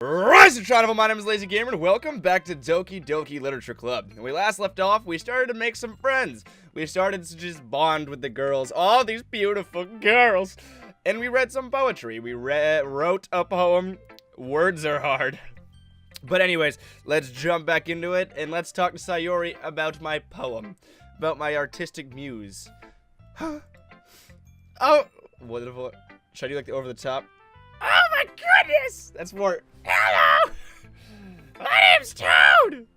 Rise and shine, my name is Lazy Gamer, and welcome back to Doki Doki Literature Club. When we last left off, we started to make some friends. We started to just bond with the girls, all these beautiful girls. And we read some poetry. We wrote a poem. Words are hard. But anyways, let's jump back into it, and let's talk to Sayori about my poem. About my artistic muse. Huh? Oh! What the fuck? Should I do like the over the top? Oh my goodness! That's more. Hello! My name's Toad!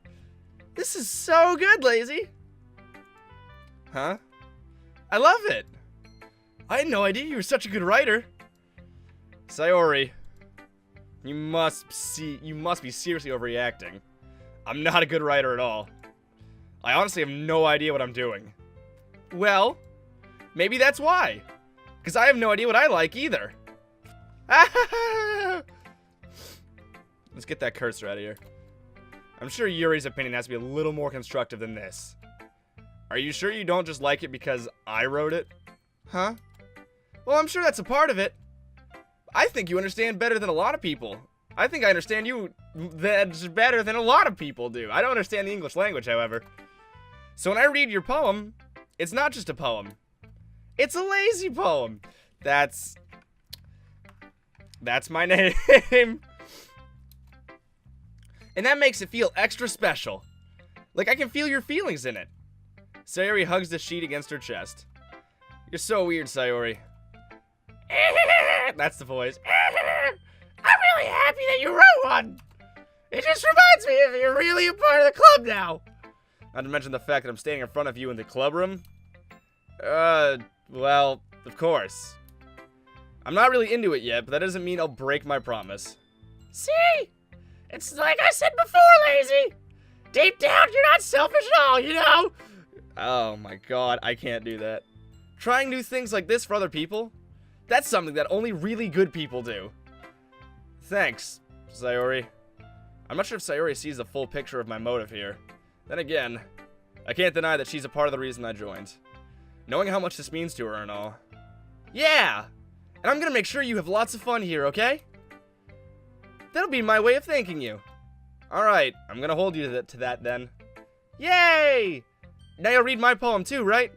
This is so good, Lazy. Huh? I love it. I had no idea you were such a good writer. Sayori, you must be seriously overreacting. I'm not a good writer at all. I honestly have no idea what I'm doing. Well, maybe that's why. Because I have no idea what I like either. Let's get that cursor out of here. I'm sure Yuri's opinion has to be a little more constructive than this. Are you sure you don't just like it because I wrote it? Huh? Well, I'm sure that's a part of it. I think you understand better than a lot of people. I think I understand you better than a lot of people do. I don't understand the English language, however. So when I read your poem, it's not just a poem. It's a lazy poem. That's my name. And that makes it feel extra special. Like I can feel your feelings in it. Sayori hugs the sheet against her chest. You're so weird, Sayori. That's the voice. I'm really happy that you wrote one. It just reminds me of you're really a part of the club now. Not to mention the fact that I'm standing in front of you in the club room. Well, of course. I'm not really into it yet, but that doesn't mean I'll break my promise. See? It's like I said before, Lazy. Deep down, you're not selfish at all, you know? Oh my god, I can't do that. Trying new things like this for other people? That's something that only really good people do. Thanks, Sayori. I'm not sure if Sayori sees the full picture of my motive here. Then again, I can't deny that she's a part of the reason I joined. Knowing how much this means to her and all. Yeah! And I'm gonna make sure you have lots of fun here, okay? That'll be my way of thanking you. Alright, I'm gonna hold you to that then. Yay! Now you'll read my poem too, right?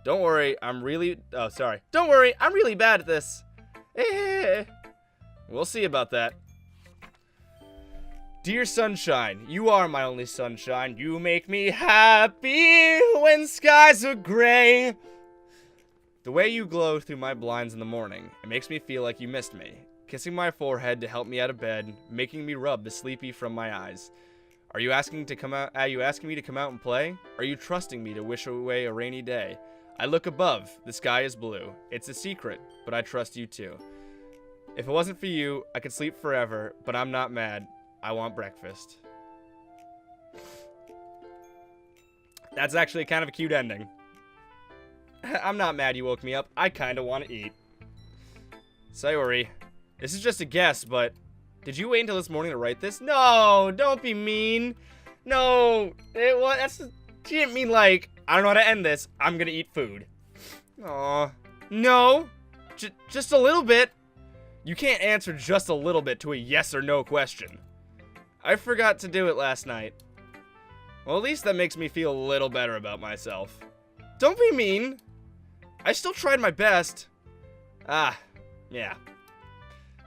Don't worry, Don't worry, I'm really bad at this. We'll see about that. Dear sunshine, you are my only sunshine. You make me happy when skies are gray. The way you glow through my blinds in the morning, it makes me feel like you missed me. Kissing my forehead to help me out of bed, making me rub the sleepy from my eyes. Are you asking me to come out and play? Are you trusting me to wish away a rainy day? I look above, the sky is blue. It's a secret, but I trust you too. If it wasn't for you, I could sleep forever, but I'm not mad. I want breakfast. That's actually kind of a cute ending. I'm not mad you woke me up. I kind of want to eat. Sayori, this is just a guess, but did you wait until this morning to write this? No, don't be mean. No, she didn't mean like, I don't know how to end this. I'm gonna eat food. Aw, no, just a little bit. You can't answer just a little bit to a yes or no question. I forgot to do it last night. Well, at least that makes me feel a little better about myself. Don't be mean. I still tried my best. Yeah.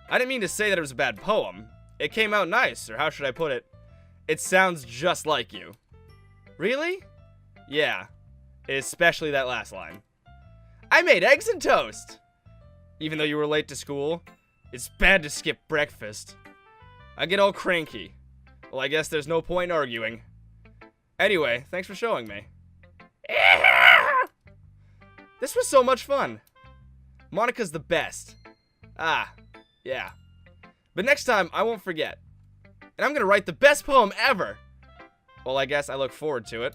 I didn't mean to say that it was a bad poem. It came out nice, or how should I put it? It sounds just like you. Really? Yeah. Especially that last line. I made eggs and toast. Even though you were late to school, it's bad to skip breakfast. I get all cranky. Well, I guess there's no point in arguing. Anyway, thanks for showing me. This was so much fun. Monica's the best. Yeah. But next time, I won't forget. And I'm gonna write the best poem ever. Well, I guess I look forward to it.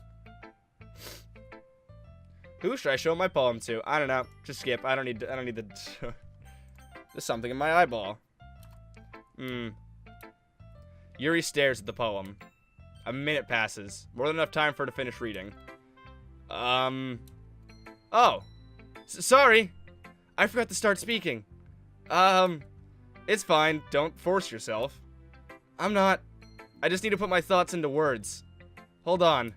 Who should I show my poem to? I don't know. Just skip. I don't need the... There's something in my eyeball. Yuri stares at the poem. A minute passes. More than enough time for her to finish reading. Oh. Sorry. I forgot to start speaking. It's fine. Don't force yourself. I'm not. I just need to put my thoughts into words. Hold on.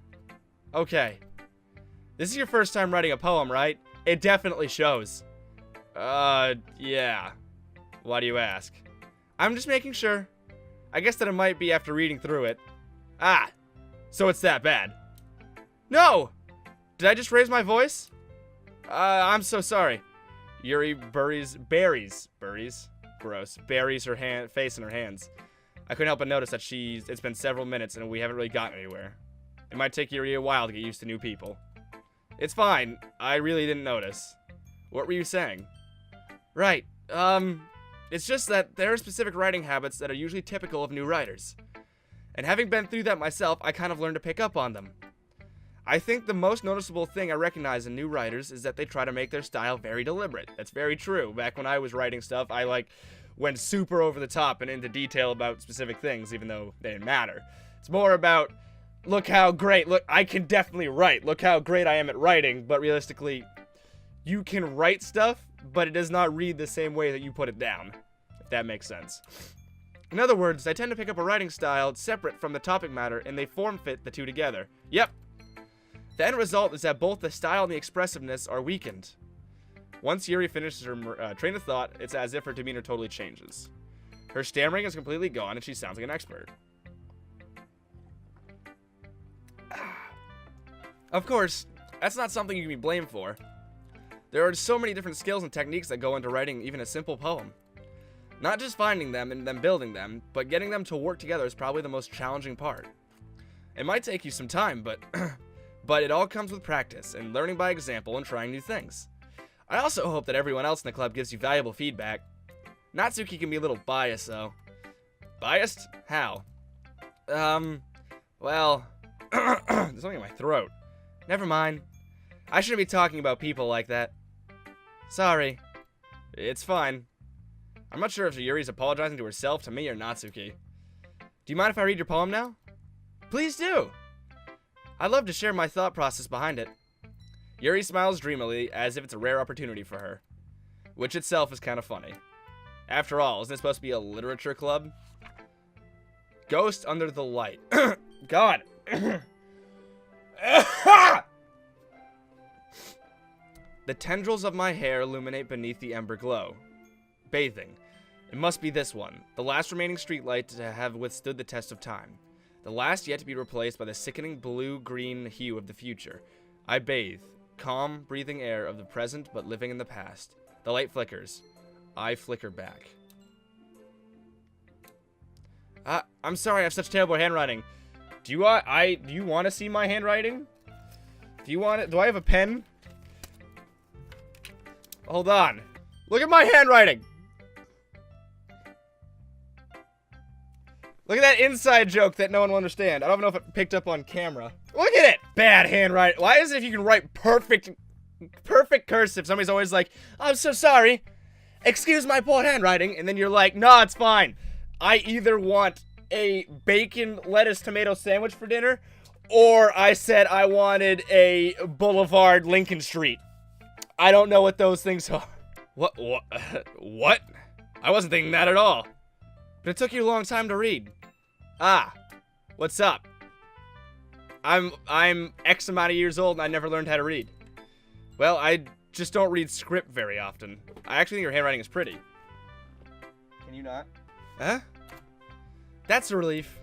Okay. This is your first time writing a poem, right? It definitely shows. Yeah. Why do you ask? I'm just making sure. I guess that it might be after reading through it. Ah, so it's that bad. No! Did I just raise my voice? I'm so sorry. Yuri buries her face in her hands. I couldn't help but notice that it's been several minutes and we haven't really gotten anywhere. It might take Yuri a while to get used to new people. It's fine. I really didn't notice. What were you saying? Right. It's just that there are specific writing habits that are usually typical of new writers. And having been through that myself, I kind of learned to pick up on them. I think the most noticeable thing I recognize in new writers is that they try to make their style very deliberate. That's very true. Back when I was writing stuff, I went super over the top and into detail about specific things, even though they didn't matter. It's more about, look how great, look, I can definitely write. Look how great I am at writing, but realistically, you can write stuff, but it does not read the same way that you put it down, if that makes sense. In other words, I tend to pick up a writing style separate from the topic matter, and they form fit the two together. Yep. The end result is that both the style and the expressiveness are weakened. Once Yuri finishes her train of thought, it's as if her demeanor totally changes. Her stammering is completely gone, and she sounds like an expert. Of course, that's not something you can be blamed for. There are so many different skills and techniques that go into writing even a simple poem. Not just finding them and then building them, but getting them to work together is probably the most challenging part. It might take you some time, but it all comes with practice and learning by example and trying new things. I also hope that everyone else in the club gives you valuable feedback. Natsuki can be a little biased, though. Biased? How? Well, there's something in my throat. Never mind. I shouldn't be talking about people like that. Sorry. It's fine. I'm not sure if Yuri's apologizing to herself, to me, or Natsuki. Do you mind if I read your poem now? Please do! I'd love to share my thought process behind it. Yuri smiles dreamily, as if it's a rare opportunity for her. Which itself is kind of funny. After all, isn't it supposed to be a literature club? Ghost under the light. God! The tendrils of my hair illuminate beneath the ember glow. Bathing. It must be this one, the last remaining streetlight to have withstood the test of time. The last yet to be replaced by the sickening blue-green hue of the future. I bathe, calm, breathing air of the present but living in the past. The light flickers. I flicker back. I'm sorry, I have such terrible handwriting. Do you want to see my handwriting? Do I have a pen? Hold on. Look at my handwriting. Look at that inside joke that no one will understand. I don't know if it picked up on camera. Look at it! Bad handwriting. Why is it if you can write perfect cursive, somebody's always like, I'm so sorry. Excuse my poor handwriting. And then you're like, nah, it's fine. I either want a bacon, lettuce, tomato sandwich for dinner, or I said I wanted a Boulevard Lincoln Street. I don't know what those things are. What? I wasn't thinking that at all. But it took you a long time to read. What's up? I'm X amount of years old and I never learned how to read. Well, I just don't read script very often. I actually think your handwriting is pretty. Can you not? Huh? That's a relief.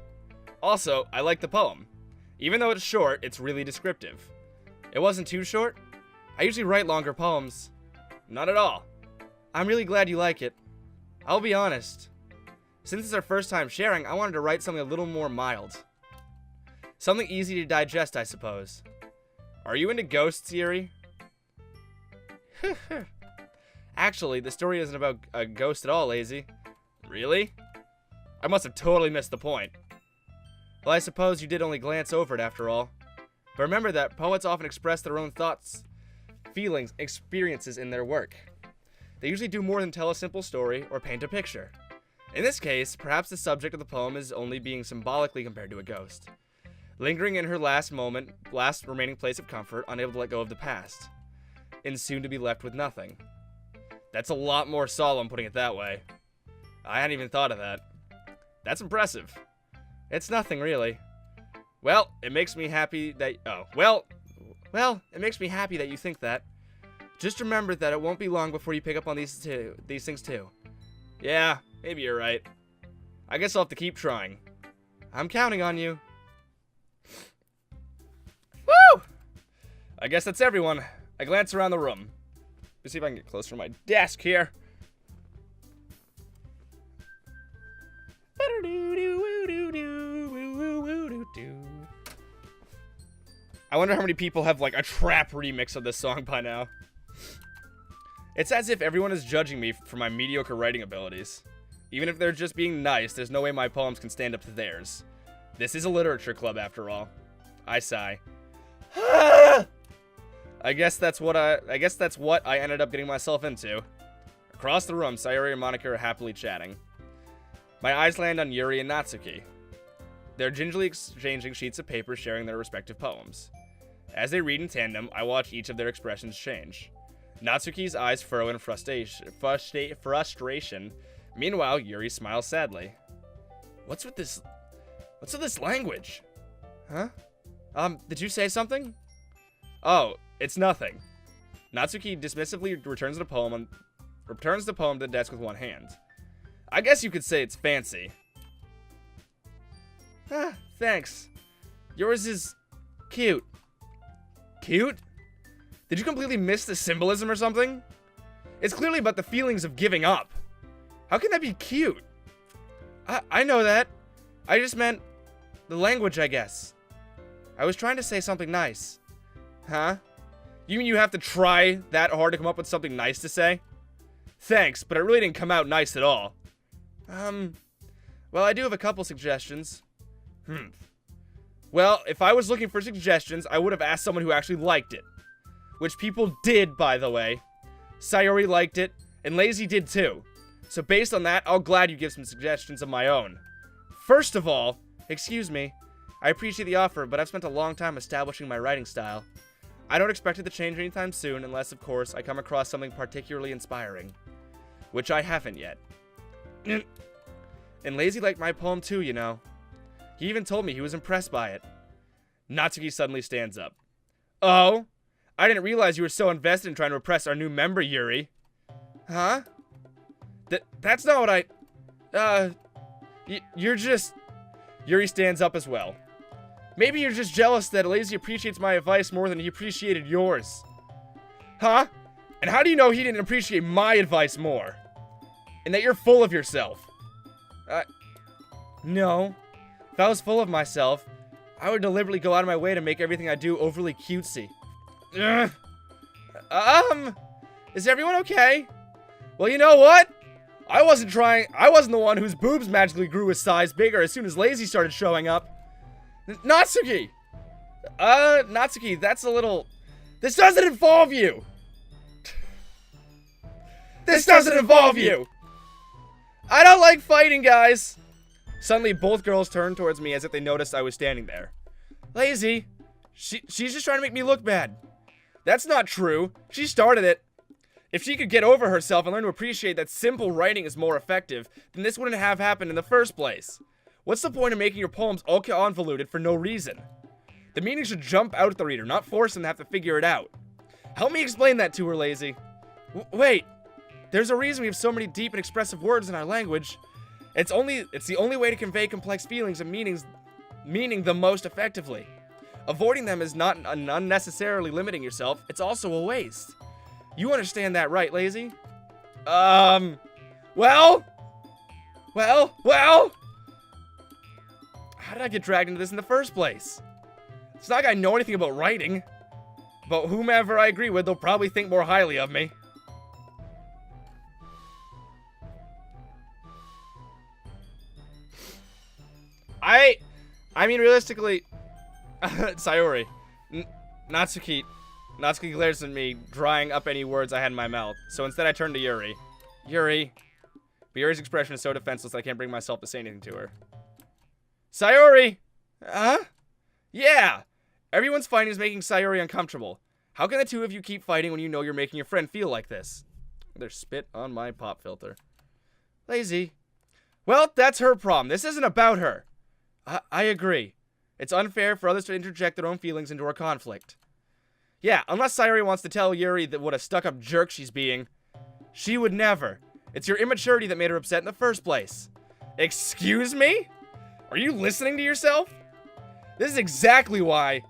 Also, I like the poem. Even though it's short, it's really descriptive. It wasn't too short. I usually write longer poems. Not at all. I'm really glad you like it. I'll be honest. Since it's our first time sharing, I wanted to write something a little more mild. Something easy to digest, I suppose. Are you into ghosts, Yuri? Actually, the story isn't about a ghost at all, Lazy. Really? I must have totally missed the point. Well, I suppose you did only glance over it after all. But remember that poets often express their own thoughts, feelings, experiences in their work. They usually do more than tell a simple story or paint a picture. In this case, perhaps the subject of the poem is only being symbolically compared to a ghost. Lingering in her last remaining place of comfort, unable to let go of the past. And soon to be left with nothing. That's a lot more solemn, putting it that way. I hadn't even thought of that. That's impressive. It's nothing, really. Well, it makes me happy that... Oh, well, it makes me happy that you think that. Just remember that it won't be long before you pick up on these things, too. Yeah, maybe you're right. I guess I'll have to keep trying. I'm counting on you. Woo! I guess that's everyone. I glance around the room. Let's see if I can get closer to my desk here. I wonder how many people have, like, a trap remix of this song by now. It's as if everyone is judging me for my mediocre writing abilities. Even if they're just being nice, there's no way my poems can stand up to theirs. This is a literature club, after all. I sigh. I guess that's what I ended up getting myself into. Across the room, Sayori and Monika are happily chatting. My eyes land on Yuri and Natsuki. They're gingerly exchanging sheets of paper, sharing their respective poems. As they read in tandem, I watch each of their expressions change. Natsuki's eyes furrow in frustration. Meanwhile, Yuri smiles sadly. What's with this language? Huh? Did you say something? Oh, it's nothing. Natsuki dismissively returns the poem to the desk with one hand. I guess you could say it's fancy. Ah, thanks. Yours is cute. Cute? Did you completely miss the symbolism or something? It's clearly about the feelings of giving up. How can that be cute? I know that. I just meant the language, I guess. I was trying to say something nice. Huh? You mean you have to try that hard to come up with something nice to say? Thanks, but it really didn't come out nice at all. Well, I do have a couple suggestions. Well, if I was looking for suggestions, I would have asked someone who actually liked it. Which people did, by the way. Sayori liked it, and Lazy did too. So based on that, I'll glad you give some suggestions of my own. First of all, excuse me, I appreciate the offer, but I've spent a long time establishing my writing style. I don't expect it to change anytime soon, unless, of course, I come across something particularly inspiring. Which I haven't yet. And Lazy liked my poem too, you know. He even told me he was impressed by it. Natsuki suddenly stands up. Oh? I didn't realize you were so invested in trying to impress our new member, Yuri. Huh? That's not what I... you're just... Yuri stands up as well. Maybe you're just jealous that Lazy appreciates my advice more than he appreciated yours. Huh? And how do you know he didn't appreciate my advice more? And that you're full of yourself? No. If I was full of myself, I would deliberately go out of my way to make everything I do overly cutesy. Ugh. Is everyone okay? Well, you know what? I wasn't the one whose boobs magically grew a size bigger as soon as Lazy started showing up. Natsuki! Natsuki, that's a little... This doesn't involve you! This doesn't involve you! I don't like fighting, guys! Suddenly, both girls turned towards me as if they noticed I was standing there. Lazy, she's just trying to make me look bad. That's not true. She started it. If she could get over herself and learn to appreciate that simple writing is more effective, then this wouldn't have happened in the first place. What's the point of making your poems all convoluted for no reason? The meaning should jump out at the reader, not force them to have to figure it out. Help me explain that to her, Lazy. Wait. There's a reason we have so many deep and expressive words in our language. It's the only way to convey complex feelings and meaning them most effectively. Avoiding them is not unnecessarily limiting yourself. It's also a waste. You understand that, right, Lazy? Well? How did I get dragged into this in the first place? It's not like I know anything about writing. But whomever I agree with, they'll probably think more highly of me. I mean, realistically, Sayori, Natsuki glares at me, drying up any words I had in my mouth. So instead I turn to Yuri. But Yuri's expression is so defenseless I can't bring myself to say anything to her. Sayori! Huh? Yeah! Everyone's fighting is making Sayori uncomfortable. How can the two of you keep fighting when you know you're making your friend feel like this? There's spit on my pop filter. Lazy. Well, that's her problem. This isn't about her. I agree. It's unfair for others to interject their own feelings into our conflict. Yeah, unless Sayori wants to tell Yuri that what a stuck-up jerk she's being. She would never. It's your immaturity that made her upset in the first place. Excuse me? Are you listening to yourself? This is exactly why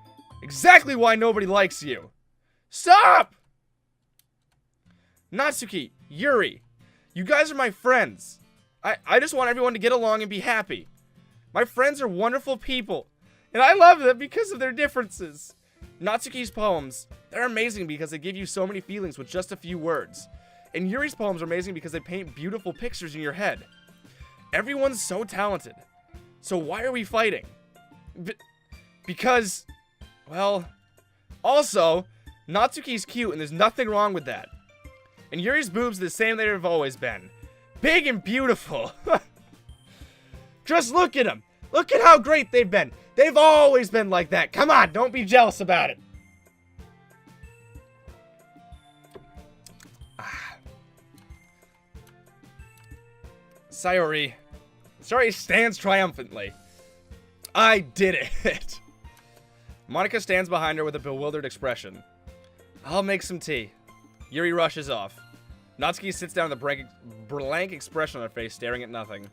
nobody likes you. Stop! Natsuki, Yuri, you guys are my friends. I just want everyone to get along and be happy. My friends are wonderful people, and I love them because of their differences. Natsuki's poems, they're amazing because they give you so many feelings with just a few words. And Yuri's poems are amazing because they paint beautiful pictures in your head. Everyone's so talented. So why are we fighting? Because, well, also, Natsuki's cute and there's nothing wrong with that. And Yuri's boobs are the same they have always been. Big and beautiful. Just look at them. Look at how great they've been. They've always been like that. Come on, don't be jealous about it. Sayori stands triumphantly. I did it. Monica stands behind her with a bewildered expression. I'll make some tea. Yuri rushes off. Natsuki sits down with a blank expression on her face, staring at nothing.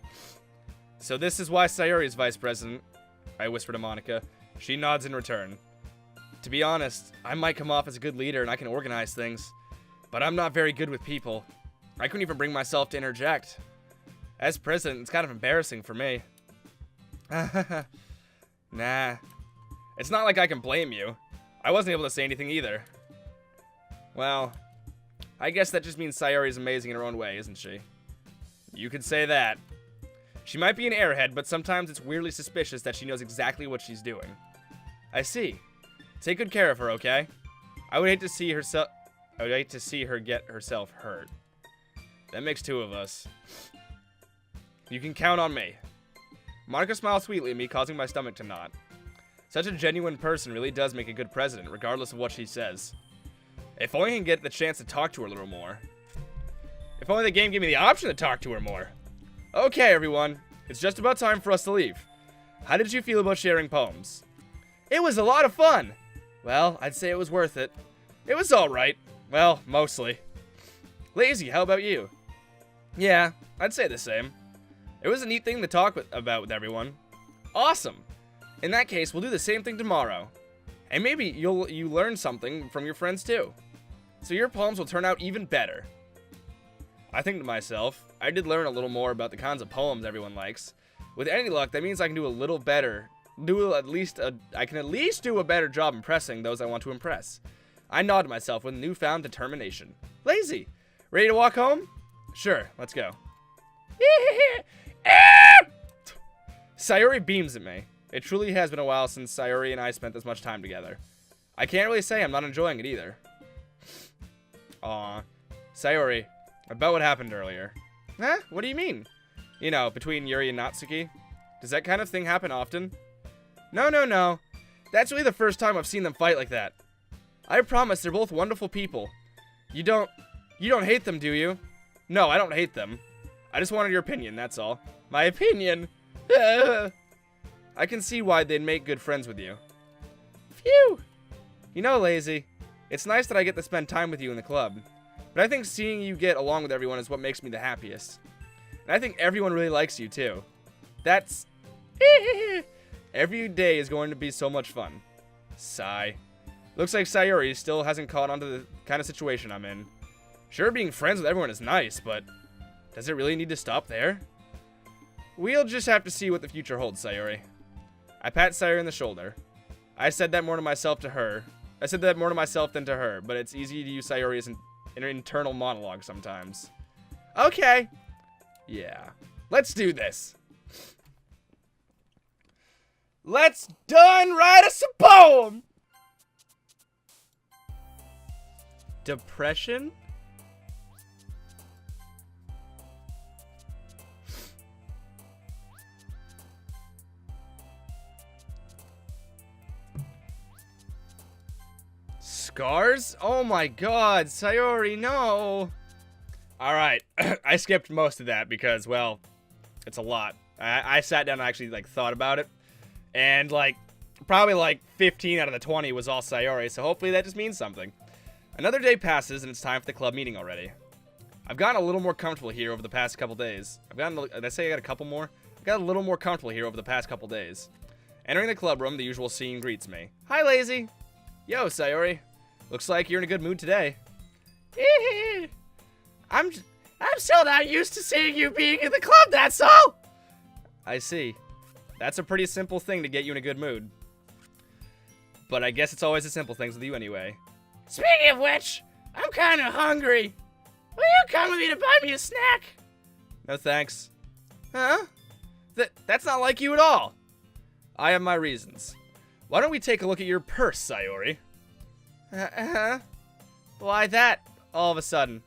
So this is why Sayori is vice president, I whisper to Monica. She nods in return. To be honest, I might come off as a good leader and I can organize things, but I'm not very good with people. I couldn't even bring myself to interject. As president, it's kind of embarrassing for me. Nah. It's not like I can blame you. I wasn't able to say anything either. Well, I guess that just means Sayori is amazing in her own way, isn't she? You could say that. She might be an airhead, but sometimes it's weirdly suspicious that she knows exactly what she's doing. I see. Take good care of her, okay? I would hate to see her get herself hurt. That makes two of us. You can count on me. Monica smiles sweetly at me, causing my stomach to knot. Such a genuine person really does make a good president, regardless of what she says. If only I can get the chance to talk to her a little more. If only the game gave me the option to talk to her more. Okay, everyone. It's just about time for us to leave. How did you feel about sharing poems? It was a lot of fun. Well, I'd say it was worth it. It was alright. Well, mostly. Lazy, how about you? Yeah, I'd say the same. It was a neat thing to talk about with everyone. Awesome. In that case, we'll do the same thing tomorrow. And maybe you learn something from your friends too. So your poems will turn out even better. I think to myself, I did learn a little more about the kinds of poems everyone likes. With any luck, that means I can do a little better. I can at least do a better job impressing those I want to impress. I nod to myself with newfound determination. Lazy, ready to walk home? Sure, let's go. Sayori beams at me. It truly has been a while since Sayori and I spent this much time together. I can't really say I'm not enjoying it either. Aw. Sayori, about what happened earlier. Huh? What do you mean? You know, between Yuri and Natsuki? Does that kind of thing happen often? No. That's really the first time I've seen them fight like that. I promise they're both wonderful people. You don't hate them, do you? No, I don't hate them. I just wanted your opinion, that's all. My opinion? I can see why they'd make good friends with you. Phew! You know, Lazy, it's nice that I get to spend time with you in the club. But I think seeing you get along with everyone is what makes me the happiest. And I think everyone really likes you, too. That's... Every day is going to be so much fun. Sigh. Looks like Sayori still hasn't caught on to the kind of situation I'm in. Sure, being friends with everyone is nice, but... does it really need to stop there? We'll just have to see what the future holds, Sayori. I pat Sayori on the shoulder. I said that more to myself than to her, but it's easy to use Sayori as an internal monologue sometimes. Okay. Yeah. Let's do this. Let's done write us a poem! Depression? Scars? Oh my god, Sayori, no! Alright, I skipped most of that because, well, it's a lot. I sat down and actually, thought about it. And, like, probably, like, 15 out of the 20 was all Sayori, so hopefully that just means something. Another day passes, and it's time for the club meeting already. I've gotten a little more comfortable here over the past couple days. Did I say I got a couple more? I've got a little more comfortable here over the past couple days. Entering the club room, the usual scene greets me. Hi, Lazy. Yo, Sayori. Looks like you're in a good mood today. I'm still not used to seeing you being in the club, that's all! I see. That's a pretty simple thing to get you in a good mood. But I guess it's always the simple things with you anyway. Speaking of which, I'm kind of hungry. Will you come with me to buy me a snack? No thanks. Huh? That's not like you at all. I have my reasons. Why don't we take a look at your purse, Sayori? Why that, all of a sudden?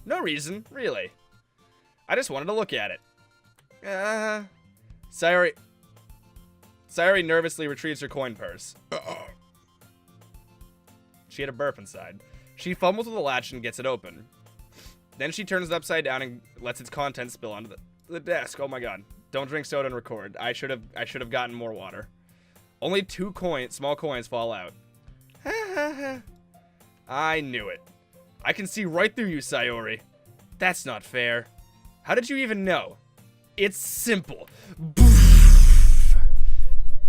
No reason, really. I just wanted to look at it. Sayori nervously retrieves her coin purse. She had a burp inside. She fumbles with the latch and gets it open. Then she turns it upside down and lets its contents spill onto the desk. Oh my god. Don't drink soda and record. I should have gotten more water. Only 2 small coins fall out. I knew it. I can see right through you, Sayori. That's not fair. How did you even know? It's simple.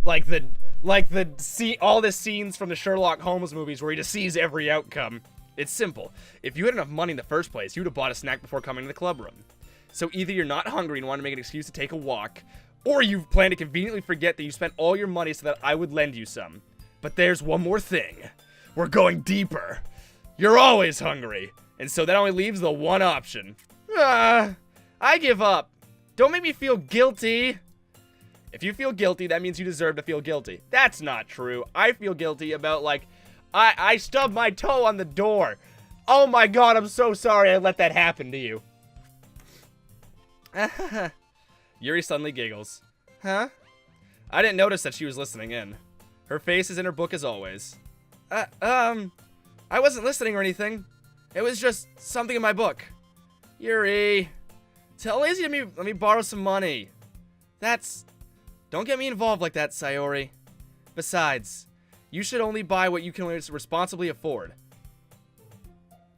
All the scenes from the Sherlock Holmes movies where he just sees every outcome. It's simple. If you had enough money in the first place, you would have bought a snack before coming to the club room. So either you're not hungry and want to make an excuse to take a walk, or you plan to conveniently forget that you spent all your money so that I would lend you some. But there's one more thing. We're going deeper. You're always hungry. And so that only leaves the one option. I give up. Don't make me feel guilty. If you feel guilty, that means you deserve to feel guilty. That's not true. I feel guilty about, like, I stubbed my toe on the door. Oh my god, I'm so sorry I let that happen to you. Yuri suddenly giggles. Huh? I didn't notice that she was listening in. Her face is in her book as always. I wasn't listening or anything. It was just something in my book. Yuri, tell Lazy to let me borrow some money. Don't get me involved like that, Sayori. Besides, you should only buy what you can responsibly afford.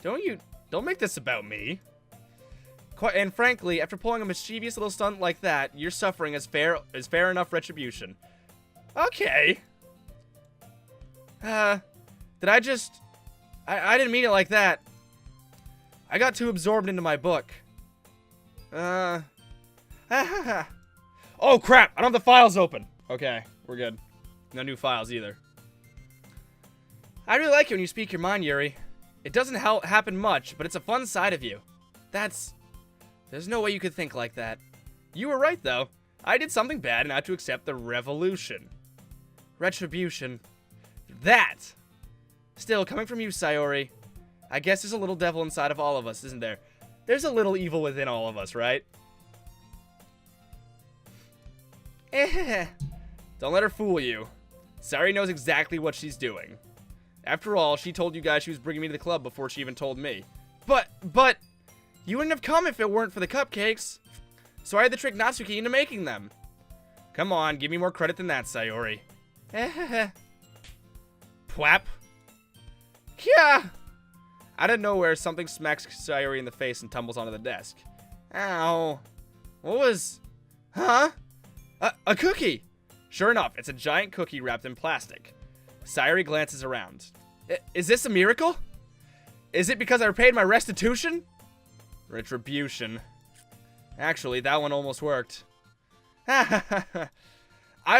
Don't make this about me. And frankly, after pulling a mischievous little stunt like that, your suffering is fair enough retribution. Okay. Did I just... I didn't mean it like that. I got too absorbed into my book. Oh crap! I don't have the files open. Okay, we're good. No new files either. I really like it when you speak your mind, Yuri. It doesn't happen much, but it's a fun side of you. There's no way you could think like that. You were right, though. I did something bad and I had to accept the revolution. Retribution. That! Still, coming from you, Sayori, I guess there's a little devil inside of all of us, isn't there? There's a little evil within all of us, right? Don't let her fool you. Sayori knows exactly what she's doing. After all, she told you guys she was bringing me to the club before she even told me. But, you wouldn't have come if it weren't for the cupcakes. So I had to trick Natsuki into making them. Come on, give me more credit than that, Sayori. Pwap. Kya! Out of nowhere, something smacks Sayori in the face and tumbles onto the desk. Ow. What was... Huh? A cookie! Sure enough, it's a giant cookie wrapped in plastic. Sayori glances around. Is this a miracle? Is it because I paid my restitution? Retribution. Actually, that one almost worked. I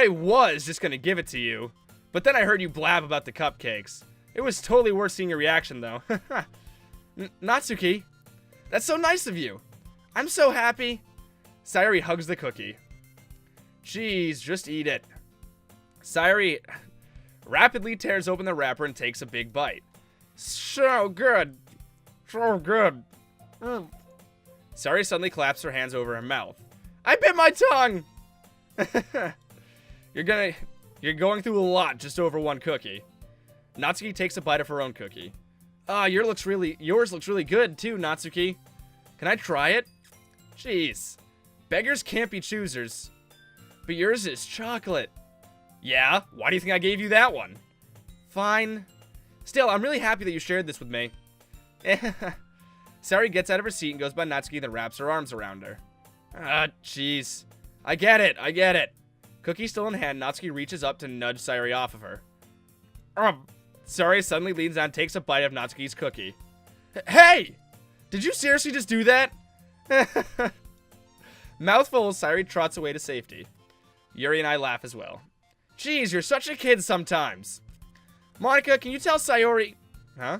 was just gonna give it to you, but then I heard you blab about the cupcakes. It was totally worth seeing your reaction, though. Natsuki, that's so nice of you. I'm so happy. Sayori hugs the cookie. Jeez, just eat it. Sayori rapidly tears open the wrapper and takes a big bite. So good. So good. Sayori suddenly claps her hands over her mouth. I bit my tongue! You're going through a lot just over one cookie. Natsuki takes a bite of her own cookie. Yours looks really good too, Natsuki. Can I try it? Jeez. Beggars can't be choosers. But yours is chocolate. Yeah? Why do you think I gave you that one? Fine. Still, I'm really happy that you shared this with me. Sayori gets out of her seat and goes by Natsuki, then wraps her arms around her. Ah, jeez. I get it. Cookie still in hand, Natsuki reaches up to nudge Sayori off of her. Sayori suddenly leans down and takes a bite of Natsuki's cookie. Hey! Did you seriously just do that? Mouthful, Sayori trots away to safety. Yuri and I laugh as well. Jeez, you're such a kid sometimes. Monica, can you tell Sayori... Huh?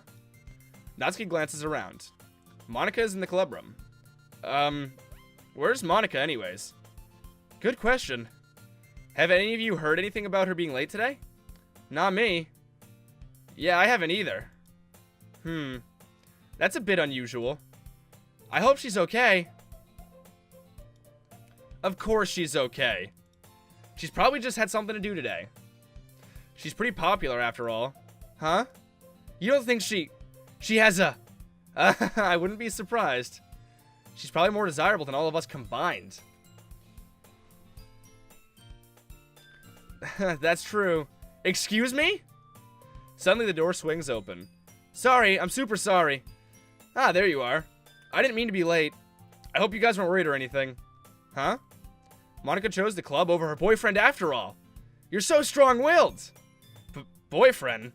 Natsuki glances around. Monica is in the club room. Where's Monica anyways? Good question. Have any of you heard anything about her being late today? Not me. Yeah, I haven't either. That's a bit unusual. I hope she's okay. Of course she's okay. She's probably just had something to do today. She's pretty popular after all. Huh? You don't think she has a... I wouldn't be surprised. She's probably more desirable than all of us combined. That's true. Excuse me? Suddenly the door swings open. Sorry, I'm super sorry. Ah, there you are. I didn't mean to be late. I hope you guys weren't worried or anything. Huh? Monica chose the club over her boyfriend after all. You're so strong-willed. Boyfriend?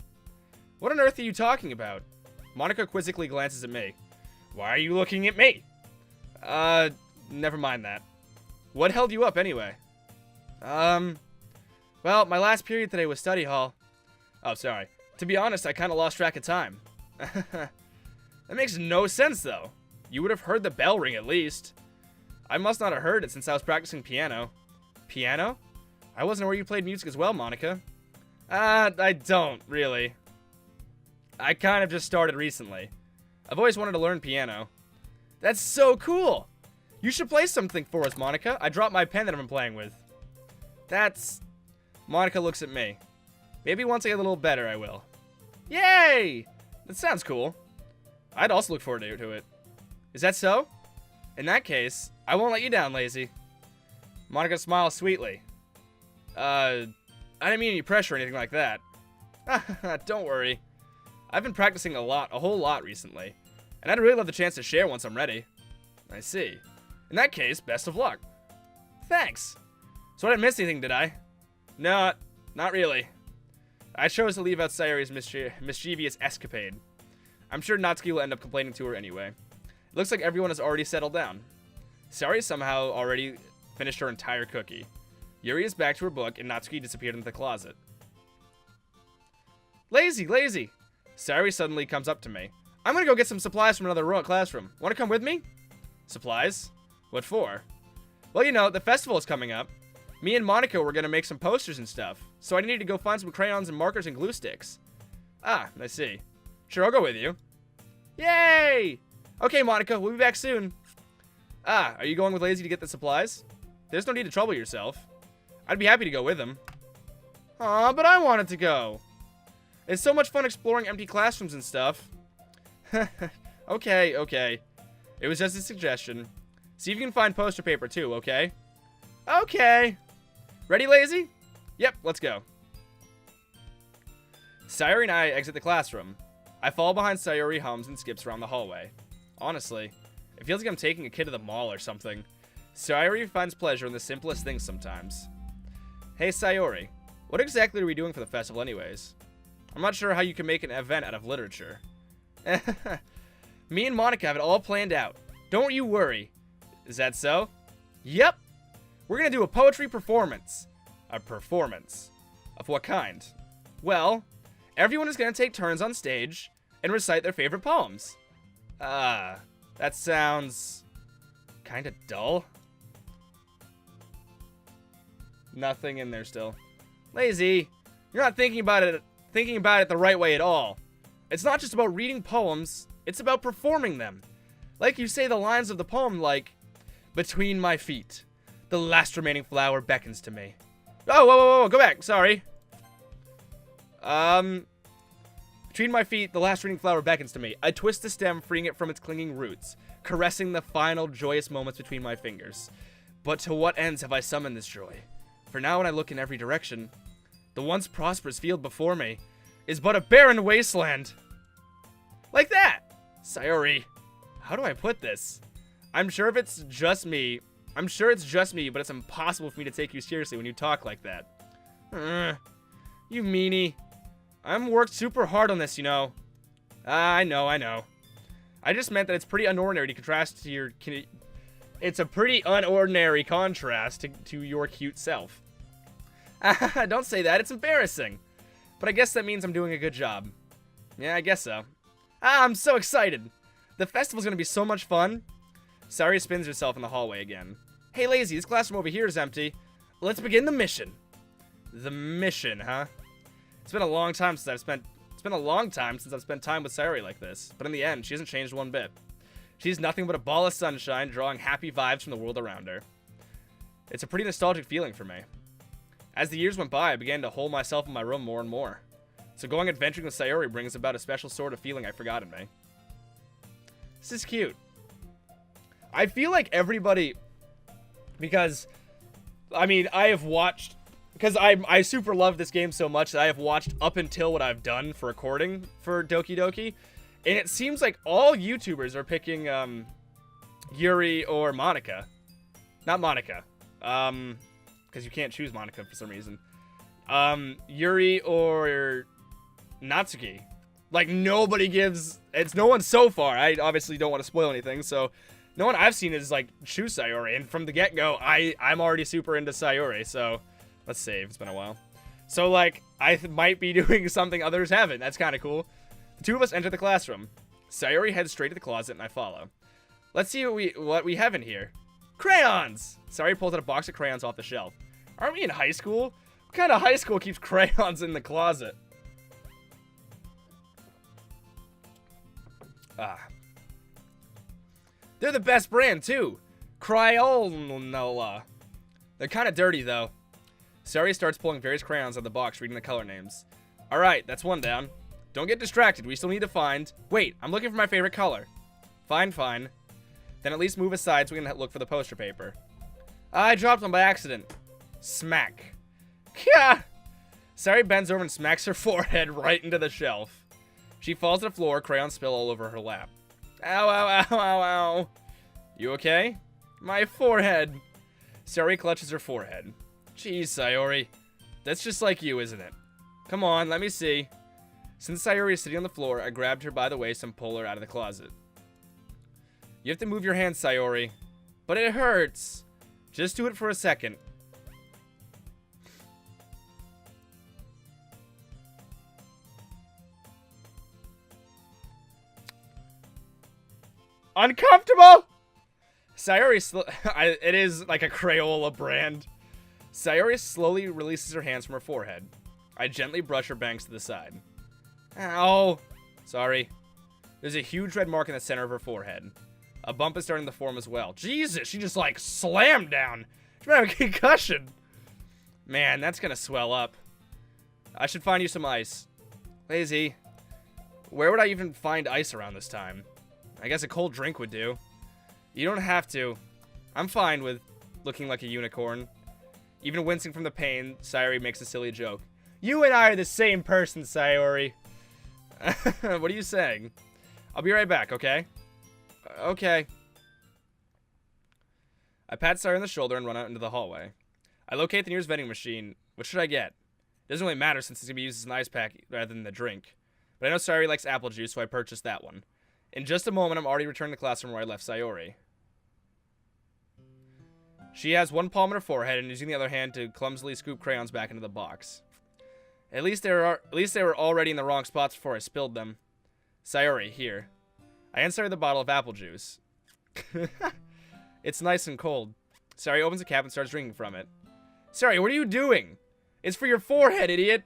What on earth are you talking about? Monica quizzically glances at me. Why are you looking at me? Never mind that. What held you up anyway? Well, my last period today was study hall. Oh, sorry. To be honest, I kind of lost track of time. That makes no sense, though. You would have heard the bell ring at least. I must not have heard it since I was practicing piano. Piano? I wasn't aware you played music as well, Monica. I don't, really. I kind of just started recently. I've always wanted to learn piano. That's so cool! You should play something for us, Monica. I dropped my pen that I've been playing with. That's... Monica looks at me. Maybe once I get a little better, I will. Yay! That sounds cool. I'd also look forward to it. Is that so? In that case, I won't let you down, Lazy. Monica smiles sweetly. I didn't mean any pressure or anything like that. Don't worry. I've been practicing a whole lot recently. And I'd really love the chance to share once I'm ready. I see. In that case, best of luck. Thanks. So I didn't miss anything, did I? No, not really. I chose to leave out Sayori's mischievous escapade. I'm sure Natsuki will end up complaining to her anyway. It looks like everyone has already settled down. Sayori somehow already finished her entire cookie. Yuri is back to her book, and Natsuki disappeared into the closet. Lazy! Sayori suddenly comes up to me. I'm gonna go get some supplies from another classroom. Wanna come with me? Supplies? What for? Well, you know, the festival is coming up. Me and Monica were gonna make some posters and stuff, so I needed to go find some crayons and markers and glue sticks. Ah, I see. Sure, I'll go with you. Yay! Okay, Monica, we'll be back soon. Ah, are you going with Lazy to get the supplies? There's no need to trouble yourself. I'd be happy to go with him. Aw, but I wanted to go. It's so much fun exploring empty classrooms and stuff. Okay. It was just a suggestion. See if you can find poster paper too, okay? Okay. Ready, Lazy? Yep, let's go. Sayori and I exit the classroom. I fall behind Sayori, hums, and skips around the hallway. Honestly, it feels like I'm taking a kid to the mall or something. Sayori finds pleasure in the simplest things sometimes. Hey, Sayori. What exactly are we doing for the festival anyways? I'm not sure how you can make an event out of literature. Me and Monica have it all planned out. Don't you worry. Is that so? Yep. We're gonna do a poetry performance. A performance. Of what kind? Well, everyone is gonna take turns on stage and recite their favorite poems. That sounds kinda dull. Nothing in there still. Lazy, you're not thinking about it the right way at all. It's not just about reading poems, it's about performing them. Like you say the lines of the poem like, between my feet, the last remaining flower beckons to me. Oh, whoa, go back, sorry. Between my feet, the last remaining flower beckons to me. I twist the stem, freeing it from its clinging roots, caressing the final joyous moments between my fingers. But to what ends have I summoned this joy? For now when I look in every direction, the once prosperous field before me is but a barren wasteland. Like that! Sayori, how do I put this? I'm sure it's just me, but it's impossible for me to take you seriously when you talk like that. You meanie. I'm worked super hard on this, you know. I know. I just meant that it's pretty unordinary to contrast to your... It's a pretty unordinary contrast to your cute self. Don't say that, it's embarrassing. But I guess that means I'm doing a good job. Yeah, I guess so. I'm so excited. The festival's gonna be so much fun. Sayori spins herself in the hallway again. Hey, Lazy, this classroom over here is empty. Let's begin the mission. The mission, huh? It's been a long time since I've spent time with Sayori like this. But in the end, she hasn't changed one bit. She's nothing but a ball of sunshine, drawing happy vibes from the world around her. It's a pretty nostalgic feeling for me. As the years went by, I began to hold myself in my room more and more. So going adventuring with Sayori brings about a special sort of feeling I forgot in me. This is cute. I feel like everybody... Because, I mean, I have watched... Because I super love this game so much that I have watched up until what I've done for recording for Doki Doki. And it seems like all YouTubers are picking Yuri or Monica. Not Monica. Because you can't choose Monica for some reason. Yuri or Natsuki. Like, nobody gives... It's no one so far. I obviously don't want to spoil anything, so... No one I've seen is, like, choose Sayori. And from the get-go, I'm already super into Sayori, so... Let's save. It's been a while. So, like, I might be doing something others haven't. That's kind of cool. The two of us enter the classroom. Sayori heads straight to the closet, and I follow. Let's see what we have in here. Crayons! Sayori pulls out a box of crayons off the shelf. Aren't we in high school? What kind of high school keeps crayons in the closet? They're the best brand, too. Crayola. They're kind of dirty, though. Sayori starts pulling various crayons out of the box, reading the color names. Alright, that's one down. Don't get distracted. We still need to find... Wait, I'm looking for my favorite color. Fine. Then at least move aside so we can look for the poster paper. I dropped one by accident. Smack. Kya! Sayori bends over and smacks her forehead right into the shelf. She falls to the floor, crayons spill all over her lap. Ow. You okay? My forehead. Sayori clutches her forehead. Jeez, Sayori. That's just like you, isn't it? Come on, let me see. Since Sayori is sitting on the floor, I grabbed her by the waist and pulled her out of the closet. You have to move your hands, Sayori. But it hurts. Just do it for a second. Uncomfortable! Sayori it is like a Crayola brand. Sayori slowly releases her hands from her forehead. I gently brush her bangs to the side. Ow! Sorry. There's a huge red mark in the center of her forehead. A bump is starting to form as well. Jesus, she just like slammed down. She might have a concussion. Man, that's gonna swell up. I should find you some ice. Lazy. Where would I even find ice around this time? I guess a cold drink would do. You don't have to. I'm fine with looking like a unicorn. Even wincing from the pain, Sayori makes a silly joke. You and I are the same person, Sayori. What are you saying? I'll be right back, okay? Okay. I pat Sayori on the shoulder and run out into the hallway. I locate the nearest vending machine. What should I get? It doesn't really matter since it's going to be used as an ice pack rather than the drink. But I know Sayori likes apple juice, so I purchased that one. In just a moment, I'm already returning to the classroom where I left Sayori. She has one palm on her forehead and using the other hand to clumsily scoop crayons back into the box. At least they were already in the wrong spots before I spilled them. Sayori, here. I hand Sayori the bottle of apple juice. It's nice and cold. Sayori opens the cap and starts drinking from it. Sayori, what are you doing? It's for your forehead, idiot.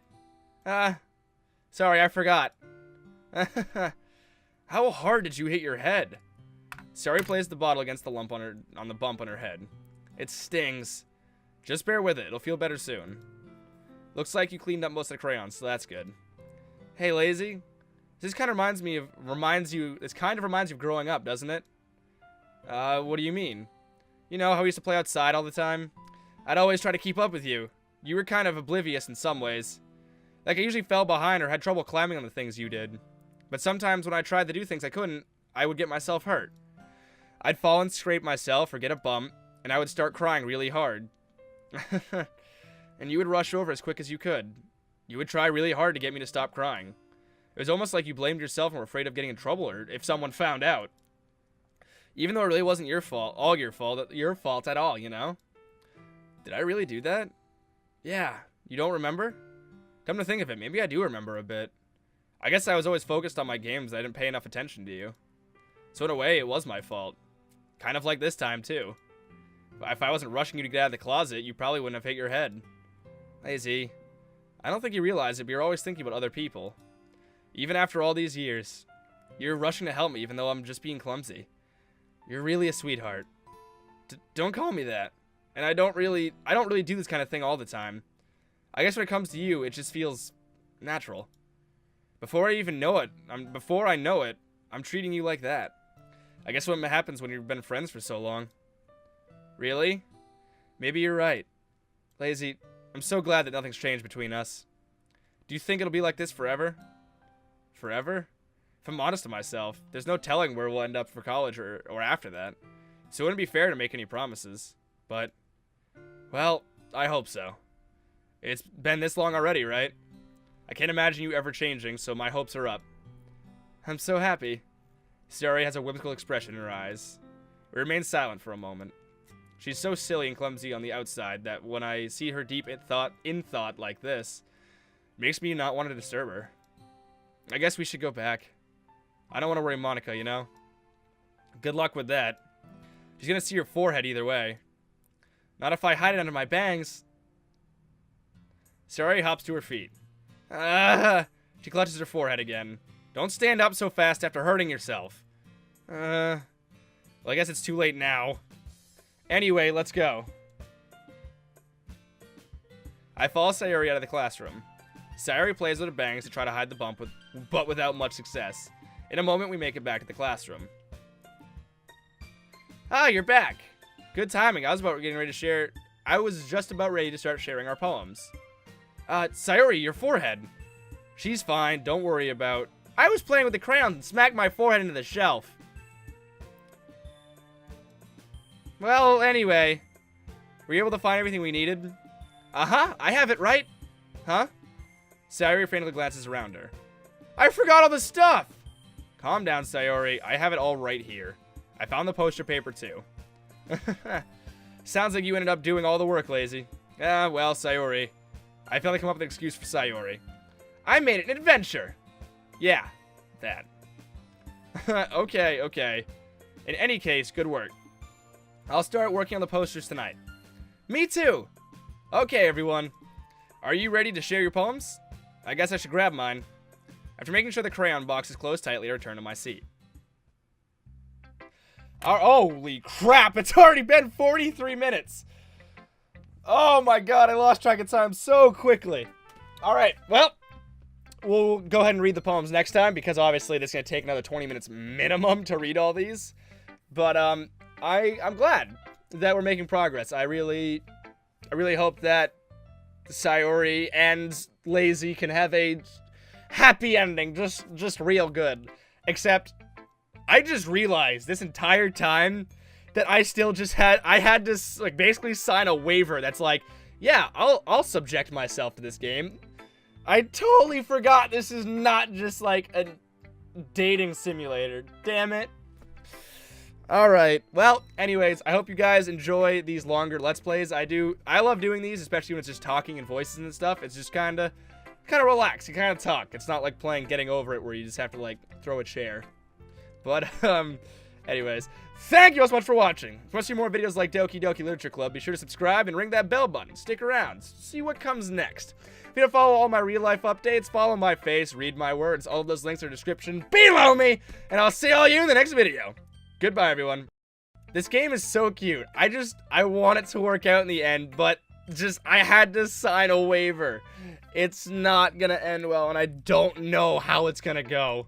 Sorry, I forgot. How hard did you hit your head? Sayori places the bottle against the lump on the bump on her head. It stings. Just bear with it. It'll feel better soon. Looks like you cleaned up most of the crayons, so that's good. Hey, Lazy. This kind of reminds you of growing up, doesn't it? What do you mean? You know how we used to play outside all the time? I'd always try to keep up with you. you were kind of oblivious in some ways. Like, I usually fell behind or had trouble climbing on the things you did. But sometimes when I tried to do things I couldn't, I would get myself hurt. I'd fall and scrape myself or get a bump, and I would start crying really hard. And you would rush over as quick as you could. You would try really hard to get me to stop crying. It was almost like you blamed yourself and were afraid of getting in trouble or if someone found out. Even though it really wasn't your fault, your fault at all, you know? Did I really do that? Yeah, you don't remember? Come to think of it, maybe I do remember a bit. I guess I was always focused on my games and I didn't pay enough attention to you. So in a way, it was my fault. Kind of like this time, too. If I wasn't rushing you to get out of the closet, you probably wouldn't have hit your head. Lazy. I don't think you realize it, but you're always thinking about other people. Even after all these years. You're rushing to help me even though I'm just being clumsy. You're really a sweetheart. Don't call me that. And I don't really do this kind of thing all the time. I guess when it comes to you, it just feels natural. Before I know it, I'm treating you like that. I guess what happens when you've been friends for so long. Really? Maybe you're right. Lazy, I'm so glad that nothing's changed between us. Do you think it'll be like this forever? Forever? If I'm honest to myself, there's no telling where we'll end up for college or after that. So it wouldn't be fair to make any promises. But, well, I hope so. It's been this long already, right? I can't imagine you ever changing, so my hopes are up. I'm so happy. Sayori has a whimsical expression in her eyes. We remain silent for a moment. She's so silly and clumsy on the outside that when I see her deep in thought like this, it makes me not want to disturb her. I guess we should go back. I don't want to worry Monica, you know? Good luck with that. She's gonna see your forehead either way. Not if I hide it under my bangs. Sayori hops to her feet. She clutches her forehead again. Don't stand up so fast after hurting yourself. Well, I guess it's too late now. Anyway, let's go. I follow Sayori out of the classroom. Sayori plays with her bangs to try to hide the bump, but without much success. In a moment, we make it back to the classroom. Ah, you're back. Good timing. I was just about ready to start sharing our poems. Sayori, your forehead. She's fine. Don't worry about. I was playing with the crayons and smacked my forehead into the shelf. Well, anyway. Were you able to find everything we needed? Uh-huh. I have it right. Huh? Sayori frantically glances around her. I forgot all the stuff! Calm down, Sayori. I have it all right here. I found the poster paper, too. Sounds like you ended up doing all the work, Lazy. Ah, well, Sayori. I finally come up with an excuse for Sayori. I made it an adventure! Yeah, that. Okay. In any case, good work. I'll start working on the posters tonight. Me too! Okay, everyone. Are you ready to share your poems? I guess I should grab mine. After making sure the crayon box is closed tightly, I return to my seat. Holy crap, it's already been 43 minutes. Oh my god, I lost track of time so quickly. Alright, well, we'll go ahead and read the poems next time, because obviously this is going to take another 20 minutes minimum to read all these. But, I'm glad that we're making progress. I really hope that Sayori and Lazy can have a happy ending, just real good. Except, I just realized this entire time that I had to like basically sign a waiver that's like, yeah, I'll subject myself to this game. I totally forgot this is not just like a dating simulator. Damn it. Alright, well, anyways, I hope you guys enjoy these longer Let's Plays. I love doing these, especially when it's just talking and voices and stuff. It's just kind of relax. You kind of talk. It's not like playing Getting Over It where you just have to, like, throw a chair. But, anyways, thank you all so much for watching. If you want to see more videos like Doki Doki Literature Club, be sure to subscribe and ring that bell button. Stick around. See what comes next. If you want to follow all my real-life updates, follow my face, read my words. All of those links are in the description below me. And I'll see all you in the next video. Goodbye, everyone. This game is so cute. I want it to work out in the end, but I had to sign a waiver. It's not gonna end well, and I don't know how it's gonna go.